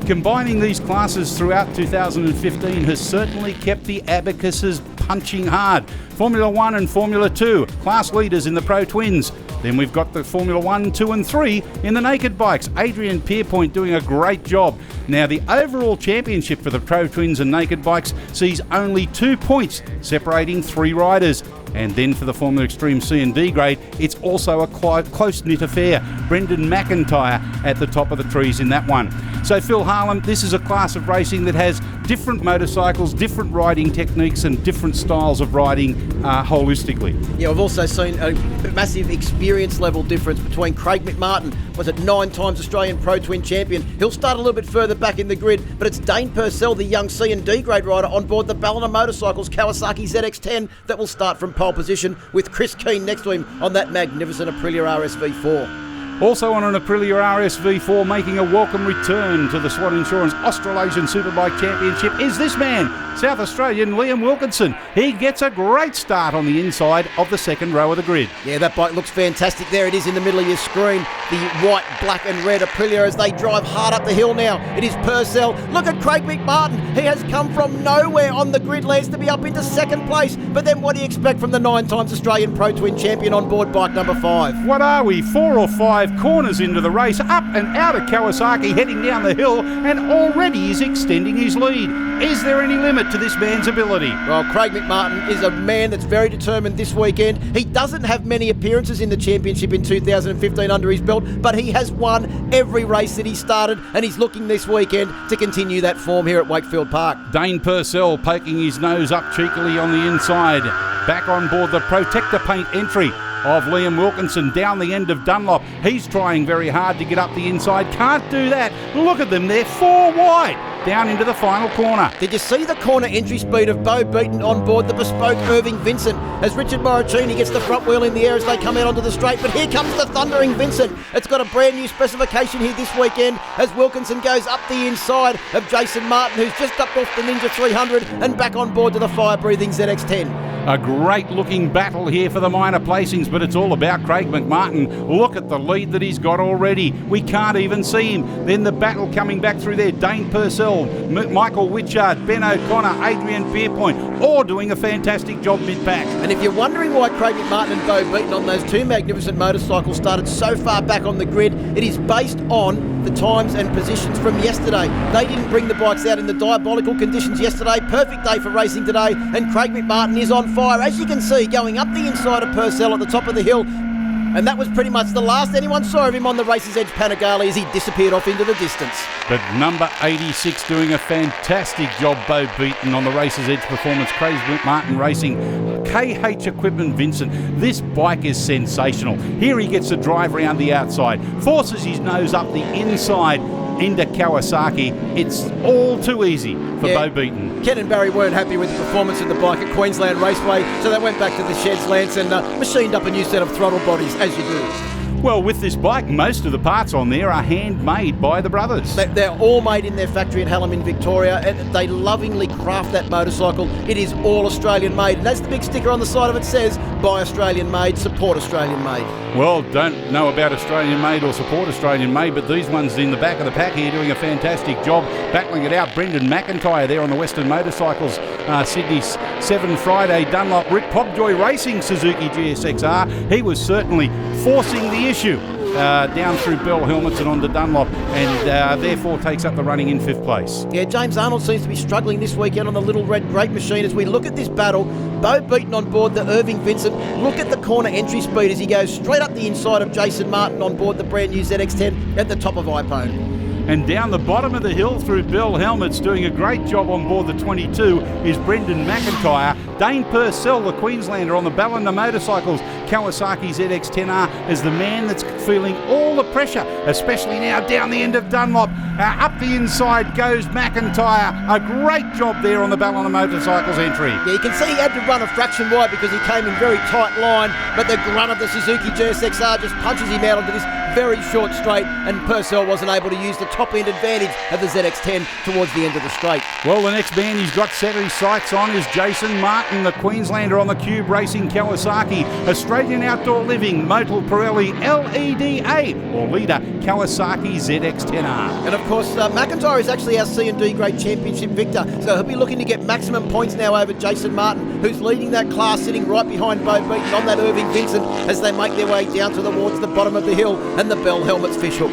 Combining these classes throughout 2015 has certainly kept the abacuses punching hard. Formula 1 and Formula 2, class leaders in the Pro Twins. Then we've got the Formula 1, 2 and 3 in the Naked Bikes. Adrian Pierpoint doing a great job. Now, the overall championship for the Pro Twins and Naked Bikes sees only 2 points separating 3 riders. And then for the Formula Extreme C and D grade, it's also a close-knit affair. Brendan McIntyre at the top of the trees in that one. So Phil Harlem, this is a class of racing that has different motorcycles, different riding techniques and different styles of riding holistically. Yeah, we've also seen a massive experience level difference between Craig McMartin, was it 9 times Australian Pro Twin champion. He'll start a little bit further back in the grid, but it's Dane Purcell, the young C and D grade rider, on board the Ballina Motorcycles Kawasaki ZX10 that will start from pole position, with Chris Keane next to him on that magnificent Aprilia RSV4. Also on an Aprilia RSV4 making a welcome return to the SWAT Insurance Australasian Superbike Championship is this man, South Australian Liam Wilkinson. He gets a great start on the inside of the second row of the grid. Yeah, that bike looks fantastic. There it is in the middle of your screen. The white, black and red Aprilia as they drive hard up the hill now. It is Purcell. Look at Craig McMartin. He has come from nowhere on the grid last to be up into second place. But then what do you expect from the 9 times Australian Pro Twin champion on board bike number 5? What are we, 4 or 5 corners into the race, up and out of Kawasaki, heading down the hill, and already is extending his lead. Is there any limit to this man's ability? Well, Craig McMartin is a man that's very determined this weekend. He doesn't have many appearances in the championship in 2015 under his belt, but he has won every race that he started, and he's looking this weekend to continue that form here at Wakefield Park. Dane Purcell poking his nose up cheekily on the inside. Back on board the Protector Paint entry of Liam Wilkinson down the end of Dunlop. He's trying very hard to get up the inside. Can't do that. Look at them. They're 4 wide down into the final corner. Did you see the corner entry speed of Bo Beaton on board the bespoke Irving Vincent as Richard Moricini gets the front wheel in the air as they come out onto the straight? But here comes the thundering Vincent. It's got a brand new specification here this weekend as Wilkinson goes up the inside of Jason Martin, who's just up off the Ninja 300 and back on board to the fire-breathing ZX10. A great looking battle here for the minor placings, but it's all about Craig McMartin. Look at the lead that he's got already. We can't even see him. Then the battle coming back through there. Dane Purcell, Michael Witchard, Ben O'Connor, Adrian Pierpoint, all doing a fantastic job mid-pack. And if you're wondering why Craig McMartin and Bo Beaton on those 2 magnificent motorcycles started so far back on the grid, it is based on the times and positions from yesterday. They didn't bring the bikes out in the diabolical conditions yesterday. Perfect day for racing today, and Craig McMartin is on fire, as you can see, going up the inside of Purcell at the top of the hill. And that was pretty much the last anyone saw of him on the Race's Edge Panigale as he disappeared off into the distance. But number 86 doing a fantastic job, Bo Beaton on the Race's Edge Performance. Craig McMartin Racing, KH Equipment Vincent. This bike is sensational. Here he gets to drive around the outside, forces his nose up the inside into Kawasaki. It's all too easy for Bo Beaton. Ken and Barry weren't happy with the performance of the bike at Queensland Raceway, so they went back to the sheds, Lance, and machined up a new set of throttle bodies, as you do. Well, with this bike, most of the parts on there are handmade by the brothers. They're all made in their factory in Hallam in Victoria, and they lovingly craft that motorcycle. It is all Australian made, and as the big sticker on the side of it says, buy Australian made, support Australian made. Well, don't know about Australian made or support Australian made, but these ones in the back of the pack here doing a fantastic job, battling it out. Brendan McIntyre there on the Western Motorcycles, Sydney 7 Friday, Dunlop, Rick Pobjoy Racing Suzuki GSXR. He was certainly forcing the issue down through Bell Helmets and onto Dunlop, and therefore takes up the running in 5th place. Yeah, James Arnold seems to be struggling this weekend on the Little Red Grape machine. As we look at this battle, Bo Beaton on board the Irving Vincent. Look at the corner entry speed as he goes straight up the inside of Jason Martin on board the brand new ZX10 at the top of iPhone. And down the bottom of the hill through Bell Helmets, doing a great job on board the 22, is Brendan McIntyre. Dane Purcell, the Queenslander, on the Ballina Motorcycles Kawasaki ZX10R, is the man that's feeling all the pressure, especially now down the end of Dunlop. Up the inside goes McIntyre. A great job there on the Ballina Motorcycles entry. Yeah, you can see he had to run a fraction wide because he came in very tight line, but the grunt of the Suzuki GSXR just punches him out onto this very short straight, and Purcell wasn't able to use the top-end advantage of the ZX10 towards the end of the straight. Well, the next man he's got set his sights on is Jason Martin, the Queenslander on the Cube Racing Kawasaki, Australian Outdoor Living, Motul Pirelli LEDA, or leader Kawasaki ZX10R. And of course, McIntyre is actually our C&D Grade Championship victor, so he'll be looking to get maximum points now over Jason Martin, who's leading that class, sitting right behind Bo Beaton on that Irving Vincent as they make their way down towards the bottom of the hill and the Bell Helmets fish hook.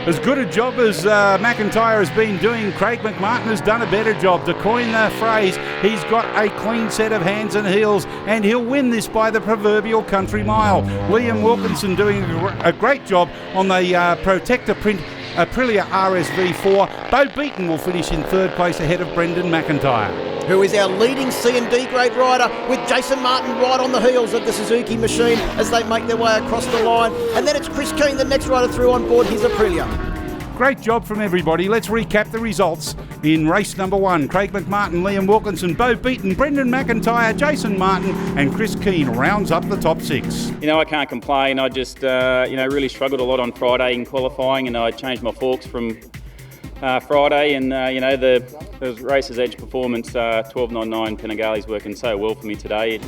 As good a job as McIntyre has been doing, Craig McMartin has done a better job. To coin the phrase, he's got a clean set of hands and heels, and he'll win this by the proverbial country mile. Liam Wilkinson doing a great job on the Protector Print Aprilia RSV4. Bo Beaton will finish in third place ahead of Brendan McIntyre, who is our leading C&D grade rider, with Jason Martin right on the heels of the Suzuki machine as they make their way across the line. And then it's Chris Keane, the next rider through, on board his Aprilia. Great job from everybody. Let's recap the results in race number 1. Craig McMartin, Liam Wilkinson, Bo Beaton, Brendan McIntyre, Jason Martin and Chris Keane rounds up the top 6. I can't complain. I just, really struggled a lot on Friday in qualifying, and I changed my forks from Friday, and the Racer's Edge Performance 12.99 Panigale's working so well for me today.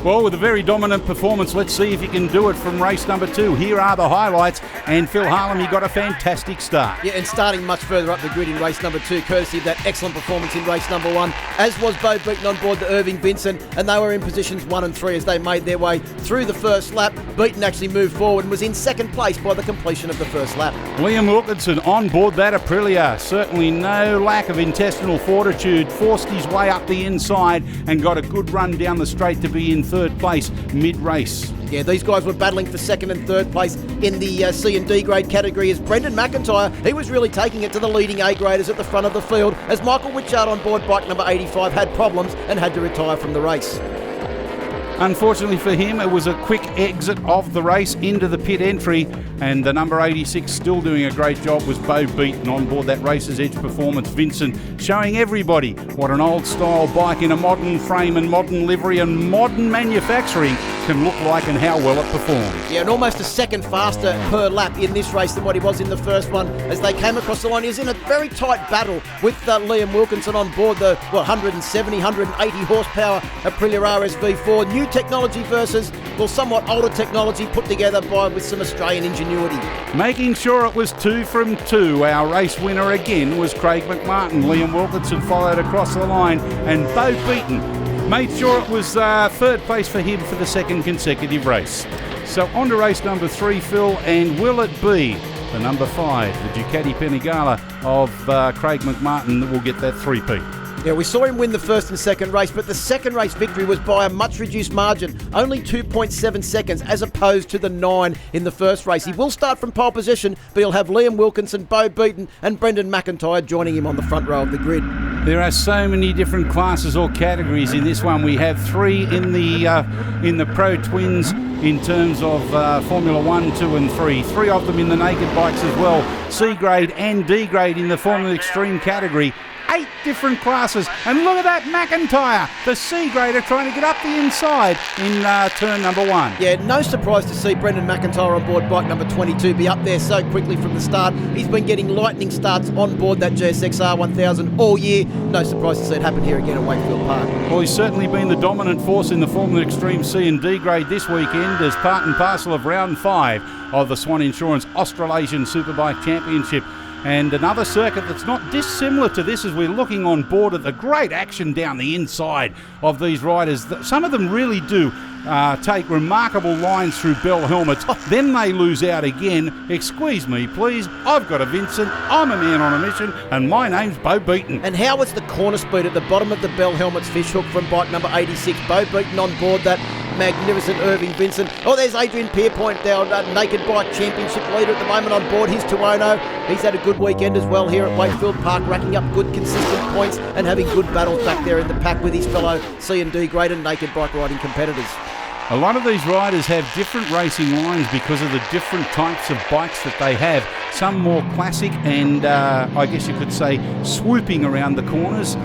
Well, with a very dominant performance, let's see if he can do it from race number 2. Here are the highlights, and Phil Harlem, he got a fantastic start. Yeah, and starting much further up the grid in race number 2, courtesy of that excellent performance in race number 1, as was Bo Beaton on board the Irving Vincent, and they were in positions 1 and 3 as they made their way through the first lap. Beaton actually moved forward and was in second place by the completion of the first lap. Liam Wilkinson on board that Aprilia, certainly no lack of intestinal fortitude, forced his way up the inside and got a good run down the straight to be in third place mid-race. Yeah, these guys were battling for second and third place in the C&D grade category, as Brendan McIntyre, he was really taking it to the leading A graders at the front of the field, as Michael Witchard on board bike number 85 had problems and had to retire from the race. Unfortunately for him, it was a quick exit of the race into the pit entry, and the number 86 still doing a great job was Bo Beaton on board that Racer's Edge Performance Vincent, showing everybody what an old style bike in a modern frame and modern livery and modern manufacturing can look like and how well it performs. Yeah, and almost a second faster per lap in this race than what he was in the first one as they came across the line. He was in a very tight battle with Liam Wilkinson on board the 170, 180 horsepower Aprilia RSV4. New technology versus, somewhat older technology put together with some Australian ingenuity. Making sure it was 2 from 2, our race winner again was Craig McMartin. Liam Wilkinson followed across the line, and Bo Beaton made sure it was third place for him for the second consecutive race. So on to race number 3, Phil, and will it be the number 5, the Ducati Panigale of Craig McMartin, that will get that 3-peat? Yeah, we saw him win the first and second race, but the second race victory was by a much reduced margin, only 2.7 seconds as opposed to the 9 in the first race. He will start from pole position, but he'll have Liam Wilkinson, Bo Beaton and Brendan McIntyre joining him on the front row of the grid. There are so many different classes or categories in this one. We have 3 in the Pro Twins in terms of Formula 1, 2 and 3. 3 of them in the naked bikes as well. C grade and D grade in the Formula Extreme category. 8 different classes, and look at that McIntyre, the C grader, trying to get up the inside in turn number 1. Yeah, no surprise to see Brendan McIntyre on board bike number 22 be up there so quickly from the start. He's been getting lightning starts on board that GSX-R 1000 all year. No surprise to see it happen here again at Wakefield Park. Well, he's certainly been the dominant force in the Formula Extreme C and D grade this weekend as part and parcel of round 5 of the Swan Insurance Australasian Superbike Championship. And another circuit that's not dissimilar to this as we're looking on board at the great action down the inside of these riders. Some of them really do take remarkable lines through bell helmets. Then they lose out again. Excuse me, please. I've got a Vincent. I'm a man on a mission, and my name's Bo Beaton. And how was the corner speed at the bottom of the bell helmets fishhook from bike number 86? Bo Beaton on board that magnificent Irving Vincent. Oh, there's Adrian Pierpoint, our naked bike championship leader at the moment on board his Tuono. He's had a good weekend as well here at Wakefield Park, racking up good consistent points and having good battles back there in the pack with his fellow C&D grade and naked bike riding competitors. A lot of these riders have different racing lines because of the different types of bikes that they have. Some more classic and I guess you could say swooping around the corners.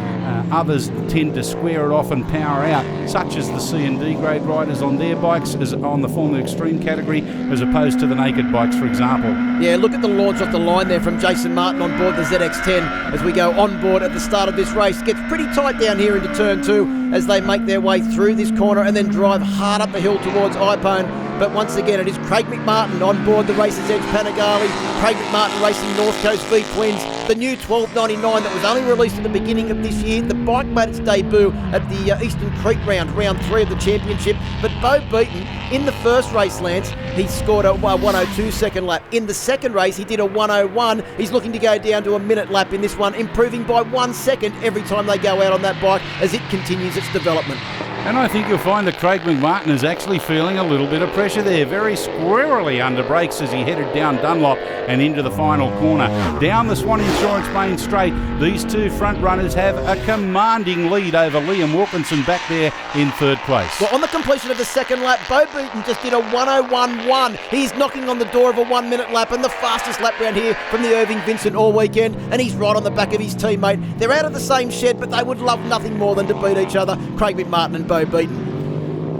Others tend to square it off and power out, such as the C&D grade riders on their bikes, as on the Formula Extreme category, as opposed to the naked bikes, for example. Yeah, look at the launch off the line there from Jason Martin on board the ZX10 as we go on board at the start of this race. Gets pretty tight down here into turn 2 as they make their way through this corner and then drive hard up the hill towards Ipone. But once again, it is Craig McMartin on board the Racer's Edge Panigale. Craig McMartin racing North Coast V Twins. the new 12.99 that was only released at the beginning of this year. The bike made its debut at the Eastern Creek round 3 of the championship. But Bo Beaton, in the first race, Lance, he scored a 102 second lap. In the second race, he did a 101. He's looking to go down to a minute lap in this one, improving by 1 second every time they go out on that bike as it continues its development. And I think you'll find that Craig McMartin is actually feeling a little bit of pressure there. Very squirrely under brakes as he headed down Dunlop and into the final corner. Down the Swan Insurance Main Straight, these two front runners have a commanding lead over Liam Wilkinson back there in third place. Well, on the completion of the second lap, Bo Beaton just did a 101.1. He's knocking on the door of a 1 minute lap and the fastest lap round here from the Irving Vincent all weekend, and he's right on the back of his teammate. They're out of the same shed, but they would love nothing more than to beat each other, Craig McMartin and Bo Beaton.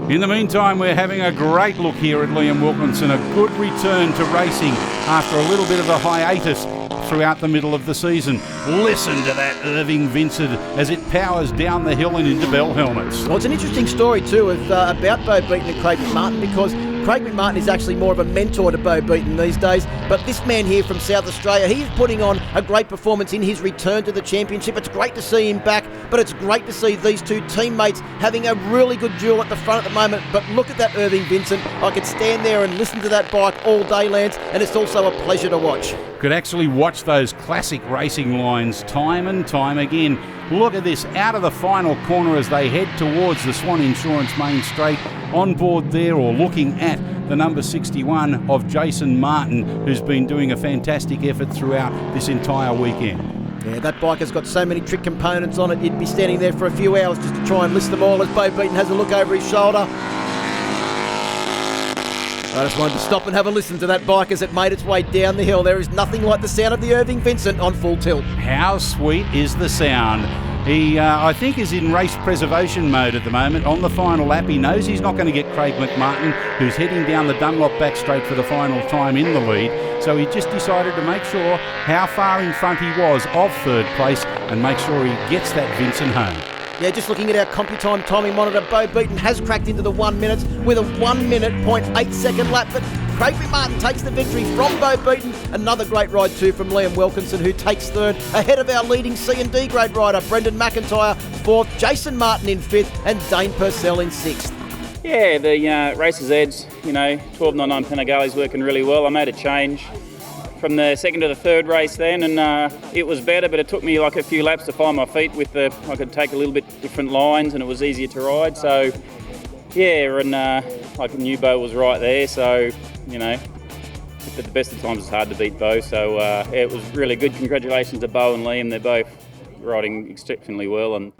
In the meantime, we're having a great look here at Liam Wilkinson, a good return to racing after a little bit of a hiatus throughout the middle of the season. Listen to that Irving Vincent as it powers down the hill and into Bell Helmets. Well, it's an interesting story too about Bo Beaton and Craig McMartin, because Craig McMartin is actually more of a mentor to Bo Beaton these days, but this man here from South Australia, he's putting on a great performance in his return to the championship. It's great to see him back, but it's great to see these two teammates having a really good duel at the front at the moment. But look at that Irving Vincent. I could stand there and listen to that bike all day, Lance, and it's also a pleasure to watch. Could actually watch those classic racing lines time and time again. Look at this, out of the final corner as they head towards the Swan Insurance Main Straight. On board there, or looking at the number 61 of Jason Martin, who's been doing a fantastic effort throughout this entire weekend. Yeah, that bike has got so many trick components on it, you'd be standing there for a few hours just to try and list them all as Bo Beaton has a look over his shoulder. I just wanted to stop and have a listen to that bike as it made its way down the hill. There is nothing like the sound of the Irving Vincent on full tilt. How sweet is the sound? He, I think, is in race preservation mode at the moment. On the final lap, he knows he's not going to get Craig McMartin, who's heading down the Dunlop back straight for the final time in the lead. So he just decided to make sure how far in front he was of third place and make sure he gets that Vincent home. Yeah, just looking at our CompuTime timing monitor, Bo Beaton has cracked into the 1 minute with a 1 minute, 0.8 second lap, but Craig McMartin takes the victory from Bo Beaton. Another great ride too from Liam Wilkinson, who takes third, ahead of our leading C&D grade rider, Brendan McIntyre, fourth, Jason Martin in fifth, and Dane Purcell in sixth. Yeah, the Racer's Edge, 12.99 Panigali's working really well. I made a change from the second to the third race then, and it was better, but it took me like a few laps to find my feet I could take a little bit different lines and it was easier to ride. So yeah, and I knew Bo was right there, so at the best of times it's hard to beat Bo, so it was really good. Congratulations to Bo and Liam, they're both riding exceptionally well. And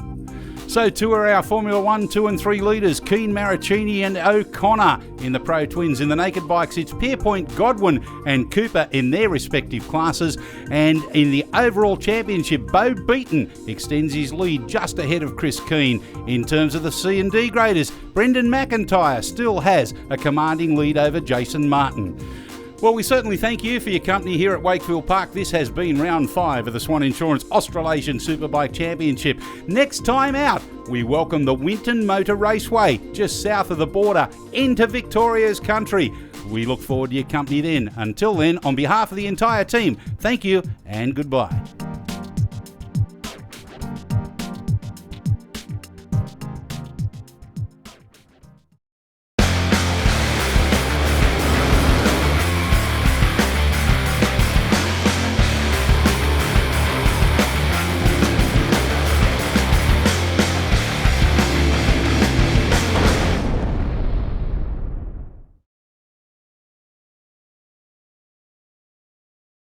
so two are our Formula 1, 2 and 3 leaders, Keane, Maricini and O'Connor. In the Pro Twins, in the naked bikes, it's Pierpoint, Godwin and Cooper in their respective classes. And in the overall championship, Bo Beaton extends his lead just ahead of Chris Keane. In terms of the C&D graders, Brendan McIntyre still has a commanding lead over Jason Martin. Well, we certainly thank you for your company here at Wakefield Park. This has been round 5 of the Swan Insurance Australasian Superbike Championship. Next time out, we welcome the Winton Motor Raceway, just south of the border, into Victoria's country. We look forward to your company then. Until then, on behalf of the entire team, thank you and goodbye.